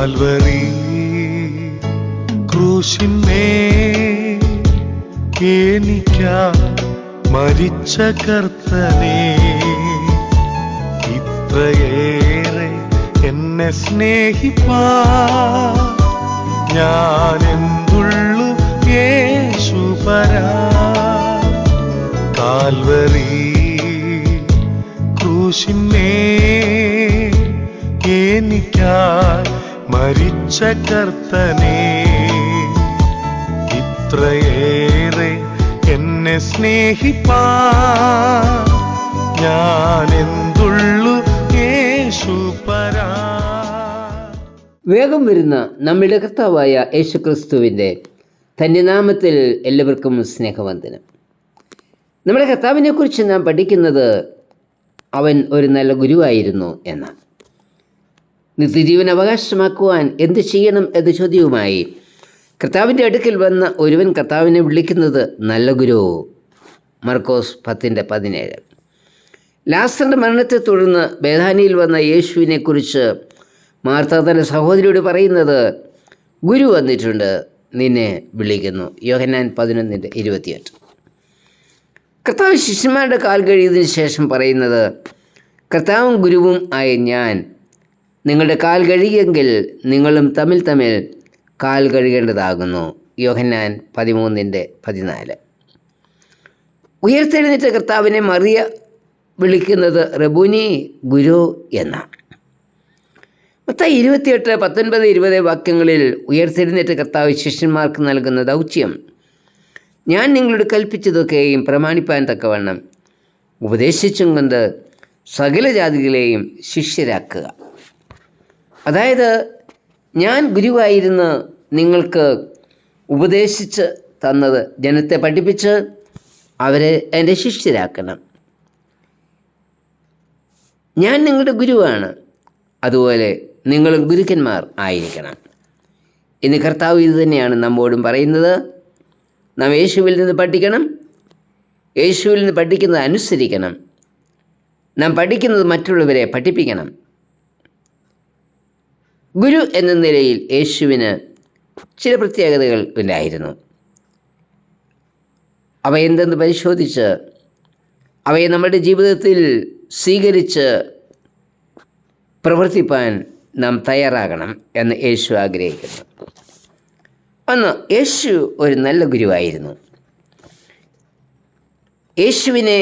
Calvary ക്രൂശിന്മേൽ എനിക്കായി മരിച്ച കർത്തനേ, ഇത്രയേറെ എന്നെ സ്നേഹിപ്പാൻ ഞാനെന്തുള്ളു യേശുപരാ. കാൽവരി ക്രൂശിന്മേൽ എനിക്കായി മരിച്ച കർത്തനേ, ഇത്രയേറെ എന്നെ സ്നേഹിപ്പാൻ ഞാനെന്തുള്ളു യേശുപരാ. വേഗം വരുന്ന നമ്മുടെ കർത്താവായ യേശുക്രിസ്തുവിൻ്റെ ധന്യനാമത്തിൽ എല്ലാവർക്കും സ്നേഹവന്ദനം. നമ്മുടെ കർത്താവിനെ കുറിച്ച് നാം പഠിക്കുന്നത് അവൻ ഒരു നല്ല ഗുരുവായിരുന്നു എന്നാണ്. നിത്യജീവൻ അവകാശമാക്കുവാൻ എന്ത് ചെയ്യണം എന്ന ചോദ്യവുമായി കർത്താവിൻ്റെ അടുക്കൽ വന്ന ഒരുവൻ കർത്താവിനെ വിളിക്കുന്നത് നല്ല ഗുരു. മർക്കോസ് 10:17. ലാസറിൻ്റെ മരണത്തെ തുടർന്ന് ബേഥാനിയിൽ വന്ന യേശുവിനെ കുറിച്ച് മാർത്ത തൻ്റെ സഹോദരിയോട് പറയുന്നത്, ഗുരു വന്നിട്ടുണ്ട്, നിന്നെ വിളിക്കുന്നു. യോഹന്നാൻ 11:28. കർത്താവ് ശിഷ്യന്മാരുടെ കാൽ കഴുകിയതിന് ശേഷം പറയുന്നത്, കർത്താവും ഗുരുവും ആയ ഞാൻ നിങ്ങളുടെ കാൽ കഴുകിയെങ്കിൽ നിങ്ങളും തമ്മിൽ തമ്മിൽ കാൽ കഴുകേണ്ടതാകുന്നു. യോഹന്നാൻ 13:14. ഉയർത്തെഴുന്നേറ്റ കർത്താവിനെ മറിയ വിളിക്കുന്നത് റബൂനി, ഗുരു എന്നാണ്. മത്തായി 28:19-20 വാക്യങ്ങളിൽ ഉയർത്തെഴുന്നേറ്റ കർത്താവ് ശിഷ്യന്മാർക്ക് നൽകുന്ന ദൗത്യം, ഞാൻ നിങ്ങളോട് കൽപ്പിച്ചതൊക്കെയും പ്രമാണിപ്പാൻ തക്കവണ്ണം ഉപദേശിച്ചും കൊണ്ട് സകല ജാതികളെയും ശിഷ്യരാക്കുക. അതായത് ഞാൻ ഗുരുവായിരുന്ന് നിങ്ങൾക്ക് ഉപദേശിച്ച് തന്നത് ജനത്തെ പഠിപ്പിച്ച് അവരെ എൻ്റെ ശിഷ്യരാക്കണം. ഞാൻ നിങ്ങളുടെ ഗുരുവാണ്, അതുപോലെ നിങ്ങളും ഗുരുക്കന്മാർ ആയിരിക്കണം. ഇന്ന് കർത്താവ് ഇത് തന്നെയാണ് നമ്മോടും പറയുന്നത്. നാം യേശുവിൽ നിന്ന് പഠിക്കണം, യേശുവിൽ നിന്ന് പഠിക്കുന്നത് അനുസരിക്കണം, നാം പഠിക്കുന്നത് മറ്റുള്ളവരെ പഠിപ്പിക്കണം. ഗുരു എന്ന നിലയിൽ യേശുവിന് ചില പ്രത്യേകതകൾ ഉണ്ടായിരുന്നു. അവയെന്തെന്ന് പരിശോധിച്ച് അവയെ നമ്മുടെ ജീവിതത്തിൽ സ്വീകരിച്ച് പ്രവർത്തിപ്പാൻ നാം തയ്യാറാകണം എന്ന് യേശു ആഗ്രഹിക്കുന്നു. ഒന്ന്, യേശു ഒരു നല്ല ഗുരുവായിരുന്നു. യേശുവിനെ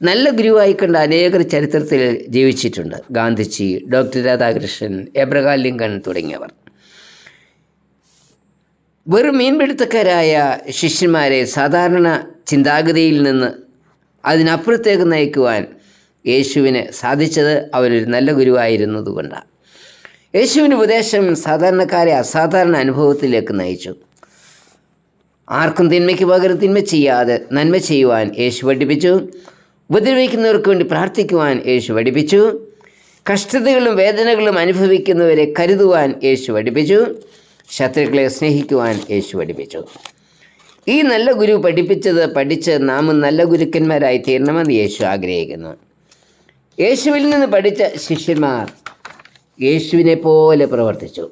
നല്ല ഗുരുവായി കണ്ട അനേകർ ചരിത്രത്തിൽ ജീവിച്ചിട്ടുണ്ട്. Gandhiji, doctor Radhakrishnan, Abraham Lincoln തുടങ്ങിയവർ. വെറും മീൻപിടുത്തക്കാരായ ശിഷ്യന്മാരെ സാധാരണ ചിന്താഗതിയിൽ നിന്ന് അതിനപ്പുറത്തേക്ക് നയിക്കുവാൻ യേശുവിന് സാധിച്ചത് അവരൊരു നല്ല ഗുരുവായിരുന്നതുകൊണ്ടാണ്. യേശുവിൻ്റെ ഉപദേശം സാധാരണക്കാരെ അസാധാരണ അനുഭവത്തിലേക്ക് നയിച്ചു. ആർക്കും തിന്മയ്ക്ക് പകരം തിന്മ ചെയ്യാതെ നന്മ ചെയ്യുവാൻ യേശു പഠിപ്പിച്ചു. ഉപദ്രവിക്കുന്നവർക്ക് വേണ്ടി പ്രാർത്ഥിക്കുവാൻ യേശു പഠിപ്പിച്ചു. കഷ്ടതകളും വേദനകളും അനുഭവിക്കുന്നവരെ കരുതുവാൻ യേശു പഠിപ്പിച്ചു. ശത്രുക്കളെ സ്നേഹിക്കുവാൻ യേശു പഠിപ്പിച്ചു. ഈ നല്ല ഗുരു പഠിച്ച് നാമും നല്ല ഗുരുക്കന്മാരായി തീരണമെന്ന് യേശു ആഗ്രഹിക്കുന്നു. യേശുവിൽ നിന്ന് പഠിച്ച ശിഷ്യന്മാർ യേശുവിനെ പോലെ പ്രവർത്തിച്ചു.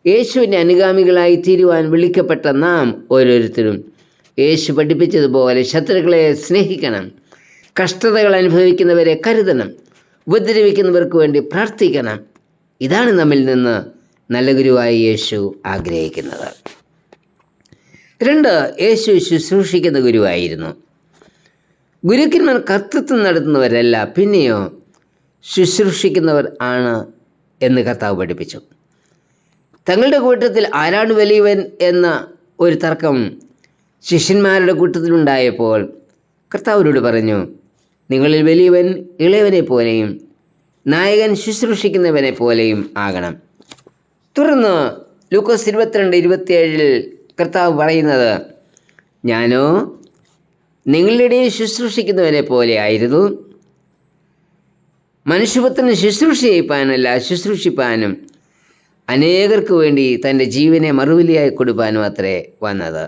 യേശുവിൻ്റെ അനുഗാമികളായി തീരുവാൻ വിളിക്കപ്പെട്ട നാം ഓരോരുത്തരും യേശു പഠിപ്പിച്ചതുപോലെ ശത്രുക്കളെ സ്നേഹിക്കണം, കഷ്ടതകൾ അനുഭവിക്കുന്നവരെ കരുതണം, ഉപദ്രവിക്കുന്നവർക്ക് വേണ്ടി പ്രാർത്ഥിക്കണം. ഇതാണ് നമ്മിൽ നിന്ന് നല്ല ഗുരുവായി യേശു ആഗ്രഹിക്കുന്നത്. 2, യേശു ശുശ്രൂഷിക്കുന്ന ഗുരുവായിരുന്നു. ഗുരുക്കന്മാർ കർത്തൃത്വം നടത്തുന്നവരല്ല, പിന്നെയോ ശുശ്രൂഷിക്കുന്നവർ ആണ് എന്ന് കർത്താവ് പഠിപ്പിച്ചു. തങ്ങളുടെ കൂട്ടത്തിൽ ആരാണ് വലിയവൻ എന്ന ഒരു തർക്കം ശിഷ്യന്മാരുടെ കൂട്ടത്തിലുണ്ടായപ്പോൾ കർത്താവിനോട് പറഞ്ഞു, നിങ്ങളിൽ വലിയവൻ ഇളയവനെ പോലെയും നായകൻ ശുശ്രൂഷിക്കുന്നവനെ പോലെയും ആകണം. തുടർന്ന് ലൂക്കോസ് 22:27 കർത്താവ് പറയുന്നത്, ഞാനോ നിങ്ങളുടെ ഇടയിൽ ശുശ്രൂഷിക്കുന്നവനെ പോലെ ആയിരുന്നു. മനുഷ്യപുത്രന് ശുശ്രൂഷ ചെയ്യിപ്പാനല്ല, ശുശ്രൂഷിപ്പാനും അനേകർക്ക് വേണ്ടി തൻ്റെ ജീവനെ മറുവിലയായി കൊടുപ്പാനും അത്രേ വന്നത്.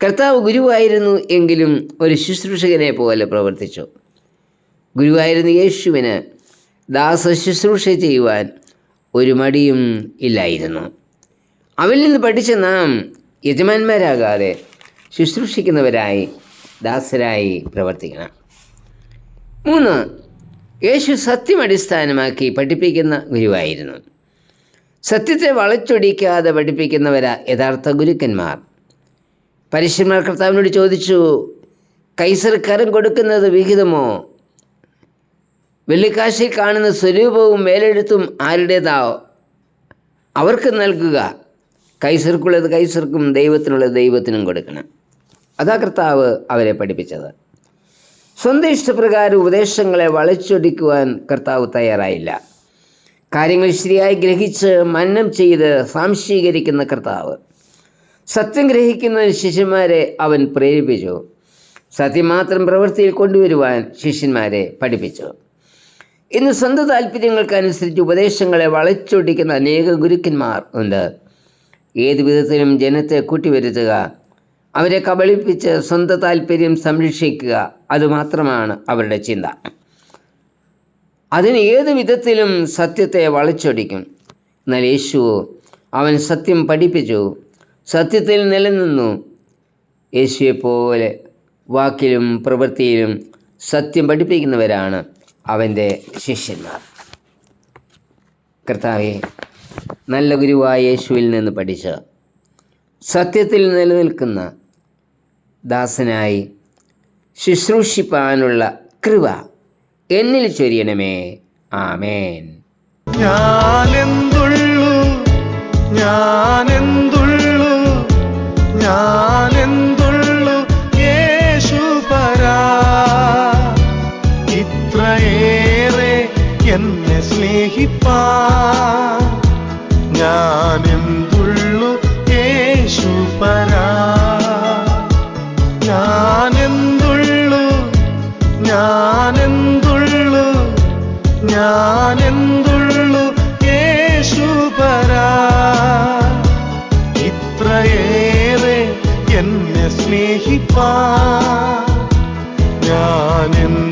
കർത്താവ് ഗുരുവായിരുന്നു എങ്കിലും ഒരു ശുശ്രൂഷകനെ പോലെ പ്രവർത്തിച്ചു. ഗുരുവായിരുന്ന യേശുവിന് ദാസ ശുശ്രൂഷ ചെയ്യുവാൻ ഒരു മടിയും ഇല്ലായിരുന്നു. അവരിൽ നിന്ന് പഠിച്ച നാം യജമാന്മാരാകാതെ ശുശ്രൂഷിക്കുന്നവരായി, ദാസരായി പ്രവർത്തിക്കണം. 3. യേശു സത്യം അടിസ്ഥാനമാക്കി പഠിപ്പിക്കുന്ന ഗുരുവായിരുന്നു. സത്യത്തെ വളച്ചൊടിക്കാതെ പഠിപ്പിക്കുന്നവരാ യഥാർത്ഥ ഗുരുക്കന്മാർ. പരീശന്മാർ കർത്താവിനോട് ചോദിച്ചു, കൈസർ കരം കൊടുക്കുന്നത് വിഹിതമോ? വെള്ളിക്കാശിൽ കാണുന്ന സ്വരൂപവും മേലെഴുത്തും ആരുടേതാവോ അവർക്ക് നൽകുക. കൈസർക്കുള്ളത് കൈസർക്കും ദൈവത്തിനുള്ളത് ദൈവത്തിനും കൊടുക്കണം. അതാ കർത്താവ് അവരെ പഠിപ്പിച്ചത്. സ്വന്തം ഇഷ്ടപ്രകാരം ഉപദേശങ്ങളെ വളച്ചൊടിക്കുവാൻ കർത്താവ് തയ്യാറായില്ല. കാര്യങ്ങൾ ശരിയായി ഗ്രഹിച്ച് മനനം ചെയ്ത് സാംശീകരിക്കുന്ന കർത്താവ്. സത്യം ഗ്രഹിക്കുന്ന ശിഷ്യന്മാരെ അവൻ പ്രേരിപ്പിച്ചു. സത്യം മാത്രം പ്രവൃത്തിയിൽ കൊണ്ടുവരുവാൻ ശിഷ്യന്മാരെ പഠിപ്പിച്ചു. ഇന്ന് സ്വന്തം താല്പര്യങ്ങൾക്കനുസരിച്ച് ഉപദേശങ്ങളെ വളച്ചൊടിക്കുന്ന അനേക ഗുരുക്കന്മാർ ഉണ്ട്. ഏതു വിധത്തിലും ജനത്തെ കൂട്ടിവരുത്തുക, അവരെ കബളിപ്പിച്ച് സ്വന്തം താല്പര്യം സംരക്ഷിക്കുക, അതുമാത്രമാണ് അവരുടെ ചിന്ത. അതിന് ഏതു വിധത്തിലും സത്യത്തെ വളച്ചൊടിക്കും. എന്നാൽ യേശു അവൻ സത്യം പഠിപ്പിച്ചു, സത്യത്തിൽ നിലനിന്നു. യേശുവെപ്പോലെ വാക്കിലും പ്രവൃത്തിയിലും സത്യം പഠിപ്പിക്കുന്നവരാണ് അവൻ്റെ ശിഷ്യന്മാർ. കർത്താവേ, നല്ല ഗുരുവായ യേശുവിൽ നിന്ന് പഠിച്ച് സത്യത്തിൽ നിലനിൽക്കുന്ന ദാസനായി ശുശ്രൂഷിപ്പാനുള്ള കൃപ എന്നിൽ ചൊരിയണമേ. ആമേൻ. ഞാനെന്തുള്ളു യേശുപരാ, ഇത്രയേറെ എന്നെ സ്നേഹിപ്പാൻ. ഞാനെന്തുള്ളു യേശുപരാ, ഞാനെന്തുള്ളു യേശുപരാ, ഇത്രയേറെ എന്നെ സ്നേഹിപ്പാൻ. ഞാനെന്തു